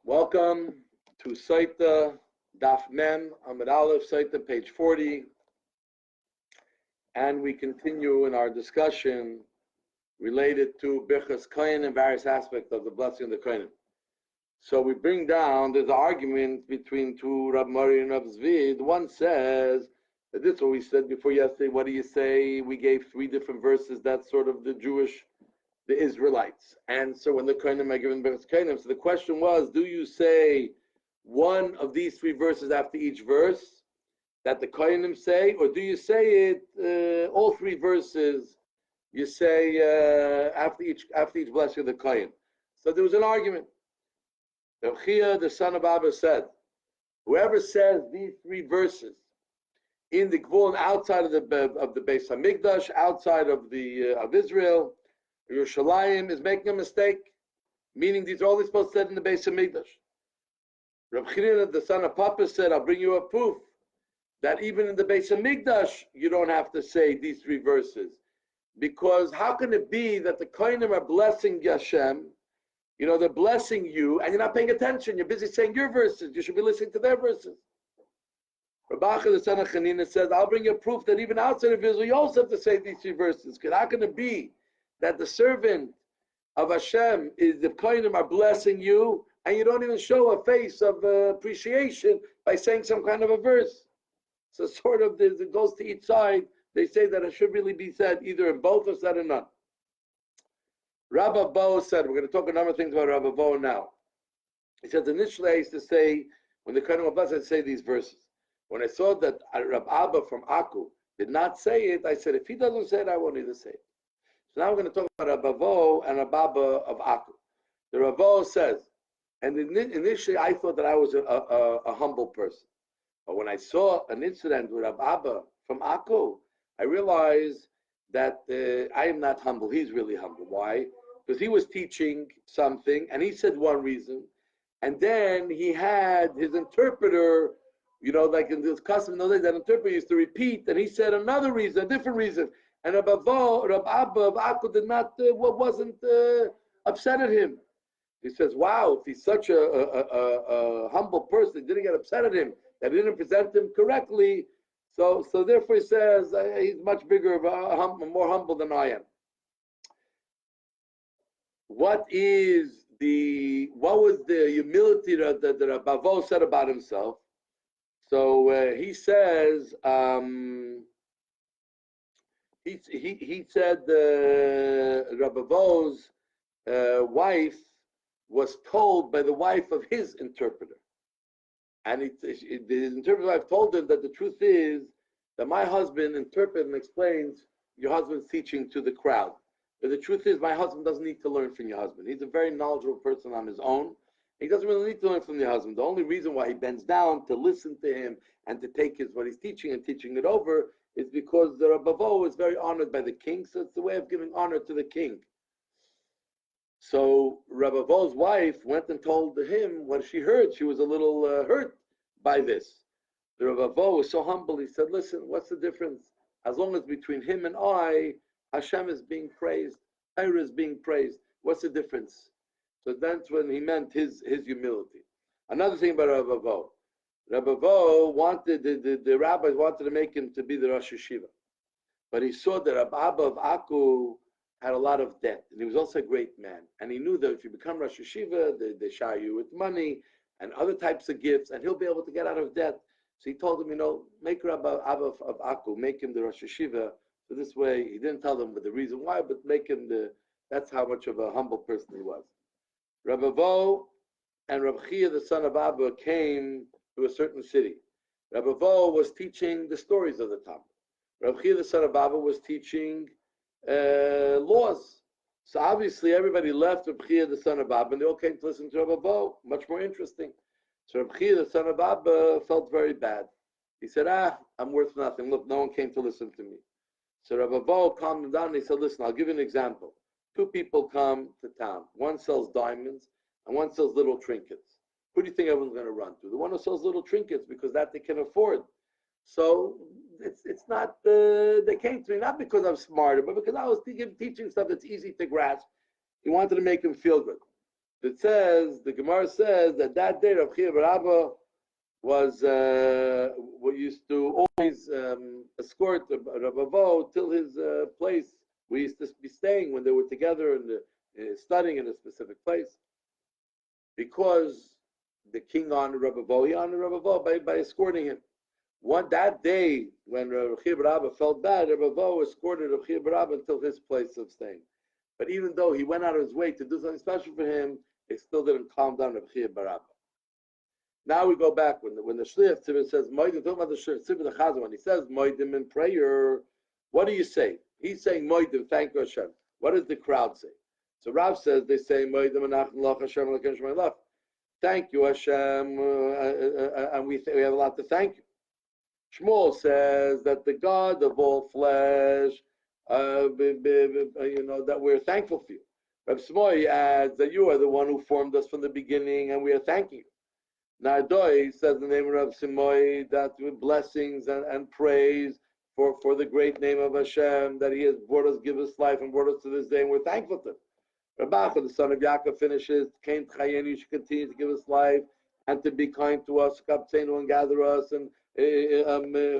Welcome to Saita Daf Mem Amud Aleph Saita page 40, and we continue in our discussion related to Birchas Kohen and various aspects of the blessing of the Kohen. So we bring down, there's an argument between two Rab Mari and Rab Zvid. One says, this is what we said before yesterday, what do you say? We gave three different verses, that's sort of the Israelites. And so when the Kohanim are given Birchas Kohanim, so the question was, do you say one of these three verses after each verse that the Kohanim say, or do you say it, all three verses, you say after each blessing of the Kohen? So there was an argument. Rav Chia, the son of Abba, said, whoever says these three verses in the Gvul outside of the Beis Hamikdash, outside of Israel, Yerushalayim, is making a mistake, meaning these are all supposed to say in the Beis Hamikdash. Rav Chia, the son of Papa, said, I'll bring you a proof that even in the Beis Hamikdash you don't have to say these three verses, because how can it be that the Kohanim are blessing Hashem? You know, they're blessing you, and you're not paying attention. You're busy saying your verses. You should be listening to their verses. Rabbi Acha, the son of Chanina, says, I'll bring you a proof that even outside of Israel, you also have to say these three verses. Because how can it be that the servant of Hashem is the Kohanim are blessing you, and you don't even show a face of appreciation by saying some kind of a verse? So sort of, it goes to each side. They say that it should really be said either in both or said in none. Rabbi Bo said, we're going to talk a number of things about Rabbi Bo now. He says, initially I used to say, when the Kohanim were blessed, I'd say these verses. When I saw that Rabbi Abba from Akku did not say it, I said, if he doesn't say it, I won't either say it. So now we're going to talk about Rabbi Bo and Rabbi Abba of Akku. The Rabbi Bo says, and initially I thought that I was a humble person. But when I saw an incident with Rabbi Abba from Akku, I realized that I am not humble. He's really humble. Why? Because he was teaching something, and he said one reason, and then he had his interpreter, you know, like in this custom, that interpreter used to repeat, and he said another reason, a different reason. And Rabbi Abba of Akku did not, wasn't upset at him. He says, wow, if he's such a humble person, he didn't get upset at him, that he didn't present him correctly. So therefore he says he's much bigger, more humble than I am. What was the humility that Rabbi Bo said about himself? So he says he said Rabbi Bo's wife was told by the wife of his interpreter. And the interpreter's wife told him that the truth is that my husband interprets and explains your husband's teaching to the crowd. But the truth is my husband doesn't need to learn from your husband. He's a very knowledgeable person on his own. He doesn't really need to learn from your husband. The only reason why he bends down to listen to him and to take what he's teaching and teaching it over is because the Rabbi Bo is very honored by the king. So it's the way of giving honor to the king. So Rabbi Bo's wife went and told him what she heard. She was a little hurt by this. The Rabbi Bo was so humble. He said, listen, what's the difference? As long as between him and I, Hashem is being praised, Torah is being praised. What's the difference? So that's when he meant his humility. Another thing about Rabbi Bo. Rabbi Bo wanted, the rabbis wanted to make him to be the Rosh Yeshiva. But he saw that Rabbi Abba of Akku had a lot of debt, and he was also a great man. And he knew that if you become Rosh Yeshiva, they shower you with money and other types of gifts, and he'll be able to get out of debt. So he told him, make Rabbi Abba of Akku, make him the Rosh Yeshiva. So this way, he didn't tell them the reason why, but make him that's how much of a humble person he was. Rabbi Bo and Rabbi Chia, the son of Abba, came to a certain city. Rabbi Bo was teaching the stories of the Talmud. Rabbi Chia, the son of Abba, was teaching laws. So obviously everybody left Rabbi Chia, the son of Abba, and they all came to listen to Rabbi Bo. Much more interesting. So Rabbi Chia, the son of Abba, felt very bad. He said, I'm worth nothing. Look, no one came to listen to me. So Rabbi Bo calmed him down and he said, listen, I'll give you an example. Two people come to town. One sells diamonds and one sells little trinkets. Who do you think everyone's going to run to? The one who sells little trinkets, because that they can afford. So it's not, they came to me not because I'm smarter, but because I was teaching stuff that's easy to grasp. He wanted to make him feel good. It says, the Gemara says that day Rav Chia bar Abba was what used to always escort Rav Avo till his place. We used to be staying when they were together and studying in a specific place, because the king honored Rav Avo. He honored Rav Avo by escorting him. That day when Rav Chia bar Abba felt bad, Rav Avo escorted Rav Chia bar Abba until his place of staying. But even though he went out of his way to do something special for him, it still didn't calm down Rav Chia bar Abba. Now we go back when the Shliach Tzibur says Moedim, talking about the Shliach Tzibur, the Chazan, when he says Moedim in prayer, what do you say? He's saying Moedim, thank you Hashem. What does the crowd say? So Rav says they say Moedim Anachnu Lach Hashem Elokeinu Shemay Lach. Thank you Hashem, and we have a lot to thank you. Shmuel says that the God of all flesh, that we're thankful for you. Rav Shmuel adds that you are the one who formed us from the beginning, and we are thanking you. Nardoi says in the name of Rav Shmuel that with blessings and praise for the great name of Hashem, that He has brought us, give us life, and brought us to this day, and we're thankful to Him. Rabbacha, the son of Yaakov, finishes, Kain Chayen, you should continue to give us life and to be kind to us, Kaptzenu, and gather us and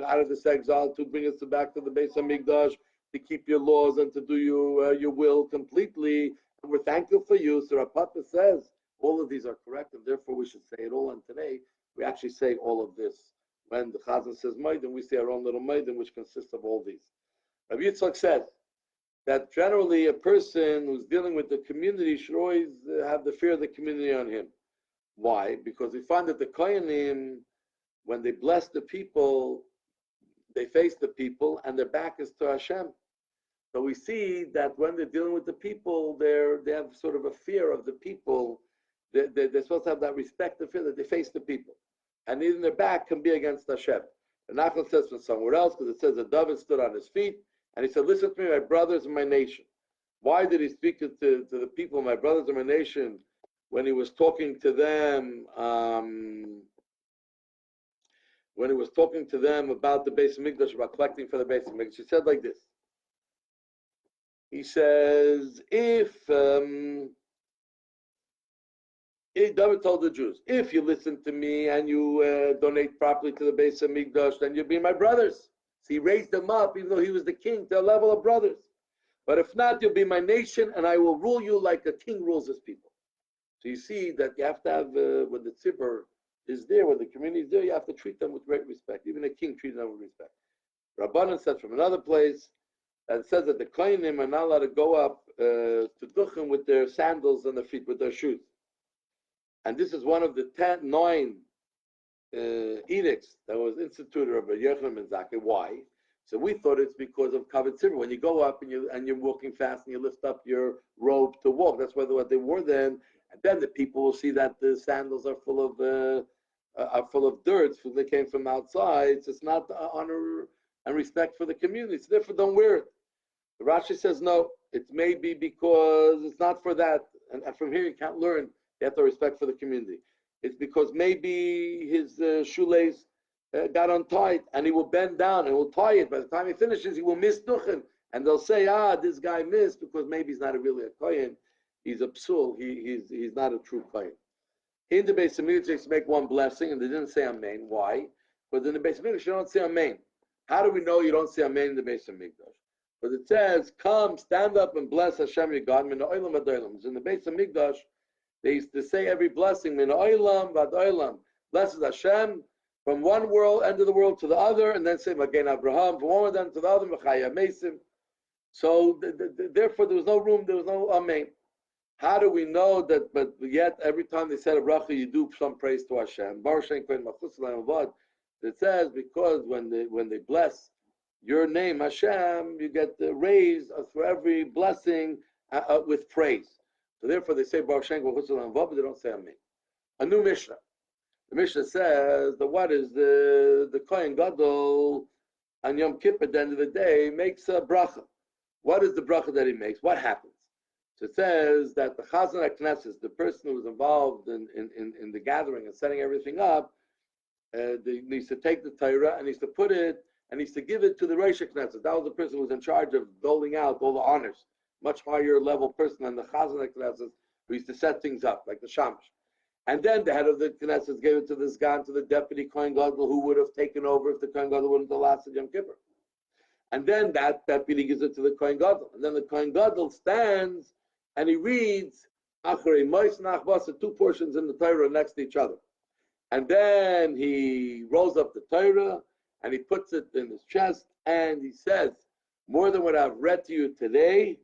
out of this exile to bring us back to the Beis Hamikdash, to keep your laws and to do your will completely. And we're thankful for you. So Rav Papa says all of these are correct, and therefore we should say it all. And today we actually say all of this. When the Chazan says Maidim, we say our own little Maidim, which consists of all these. Rabbi Yitzchak said that generally a person who's dealing with the community should always have the fear of the community on him. Why? Because we find that the Kohanim, when they bless the people, they face the people and their back is to Hashem. So we see that when they're dealing with the people, they have sort of a fear of the people. They're supposed to have that respect and fear that they face the people. And even their back can be against Hashem. And Nachman says from somewhere else, because it says that David stood on his feet and he said, listen to me, my brothers and my nation. Why did he speak to the people, my brothers and my nation, when he was talking to them about the Beis Hamikdash, about collecting for the Beis Hamikdash? He said like this. He says, David told the Jews, if you listen to me and you donate properly to the Beis Hamikdash, then you'll be my brothers. So he raised them up, even though he was the king, to a level of brothers. But if not, you'll be my nation, and I will rule you like a king rules his people. So you see that you have to have, when the tzibur is there, when the community is there, you have to treat them with great respect. Even a king treated them with respect. Rabbanan said from another place, that it says that the Kohanim are not allowed to go up to Duchen with their sandals on their feet, with their shoes. And this is one of the 9 edicts that was instituted by Yochanan ben Zakkai. Why? So we thought it's because of Kavod Tzibur. When you go up and you're walking fast and you lift up your robe to walk, that's what they wore then. And then the people will see that the sandals are full of dirt. They came from outside. So it's not honor and respect for the community. So therefore, don't wear it. The Rashi says no. It may be because it's not for that. And from here you can't learn. You have to respect for the community. It's because maybe his shoelace got untied, and he will bend down and will tie it. By the time he finishes, he will miss Duchen, and they'll say, this guy missed because maybe he's not really a Kohen. He's a psul. He's not a true Kohen. In the Beis Hamikdash, they make one blessing, and they didn't say Amen. Why? Because in the Beis Hamikdash, you don't say Amen. How do we know you don't say Amen in the Beis Hamikdash? Because it says, come, stand up and bless Hashem your God. Min ha'olam ad ha'olam. In the Beis Hamikdash, they used to say every blessing, Min ha'olam v'ad ha'olam. Blesses Hashem from one world, end of the world, to the other, and then say Magen Abraham, from one of them to the other, Mechaya Mesim. So therefore, there was no room, there was no Amen. How do we know that? But yet, every time they said a bracha, you do some praise to Hashem. It says because when they bless your name, Hashem, you get the raise for every blessing with praise. So therefore, they say Baruch Shem, but they don't say Amen. A new Mishnah. The Mishnah says that what is the Kohen Gadol on Yom Kippur at the end of the day makes a bracha. What is the bracha that he makes? What happens? So it says that the Chazan HaKnesses, the person who was involved in the gathering and setting everything up, needs to take the Torah and needs to put it and needs to give it to the Rosh HaKnesses. That was the person who was in charge of doling out all the honors. Much higher level person than the Chazan HaKnesses who used to set things up, like the Shamash. And then the head of the Knesset gave it to the Sgan, to the deputy Kohen Gadol, who would have taken over if the Kohen Gadol wouldn't have lasted Yom Kippur. And then that deputy gives it to the Kohen Gadol. And then the Kohen Gadol stands and he reads Achrei Mois Nachbasa, two portions in the Torah next to each other. And then he rolls up the Torah and he puts it in his chest and he says, more than what I've read to you today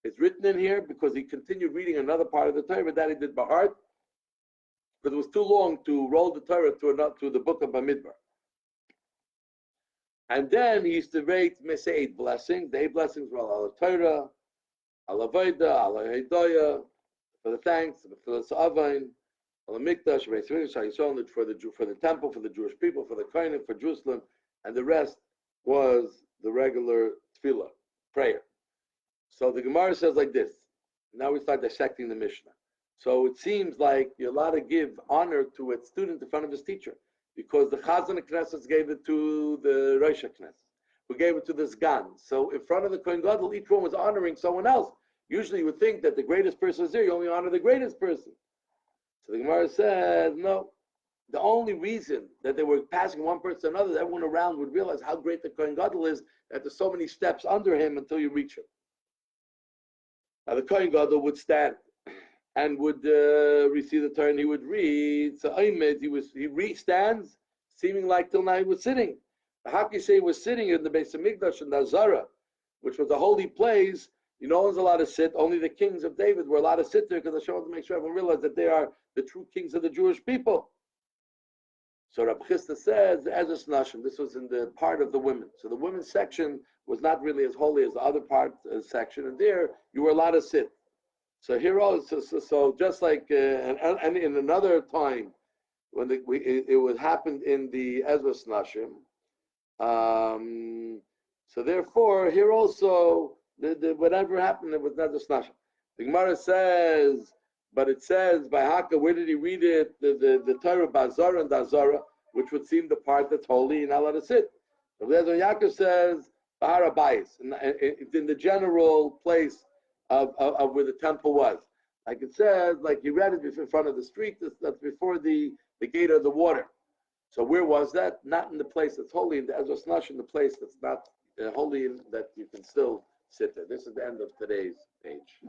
is written in here, because he continued reading another part of the Torah that he did by heart, because it was too long to roll the Torah to the book of Bamidbar. And then he used to rate say 8 blessings. The 8 blessings were al Torah, al Avodah, al Hidoyah, for the thanks, for the Sa'avain, al Mikdash, for the temple, for the Jewish people, for the Kohanim, for Jerusalem, and the rest was the regular tefillah, prayer. So the Gemara says like this. Now we start dissecting the Mishnah. So it seems like you're allowed to give honor to a student in front of his teacher, because the Chazan Knesset gave it to the Rosh Knesset, who gave it to the Sgan. So in front of the Kohen Gadol, each one was honoring someone else. Usually you would think that the greatest person is there, you only honor the greatest person. So the Gemara says, no. The only reason that they were passing one person to another, that everyone around would realize how great the Kohen Gadol is, that there's so many steps under him until you reach him. Now the Kohen Gadol would stand and would receive the Torah, and he would read. So he stands, seeming like till now he was sitting. The Haki say he was sitting in the Beis Hamikdash in the Azara, which was a holy place. No one's allowed to sit. Only the kings of David were allowed to sit there, because Hashem wanted to make sure everyone realized that they are the true kings of the Jewish people. So Rabbi Chisda says, Ezras Nashim, this was in the part of the women. So the women's section was not really as holy as the other part section, and there you were allowed to sit. So here also, so just like and in another time when it would happen in the Ezras Nashim. So therefore, here also the whatever happened, it was not Ezras Nashim. The Gemara says. But it says by Haka, where did he read it? The Torah Bazara and Dazara, which would seem the part that's holy and not allowed to sit. So Yaakov says Bahar Abayis, in the general place of where the temple was. Like it says, like you read it in front of the street, that's before the gate of the water. So where was that? Not in the place that's holy, in the Ezras Nashim, the place that's not holy, that you can still sit there. This is the end of today's page.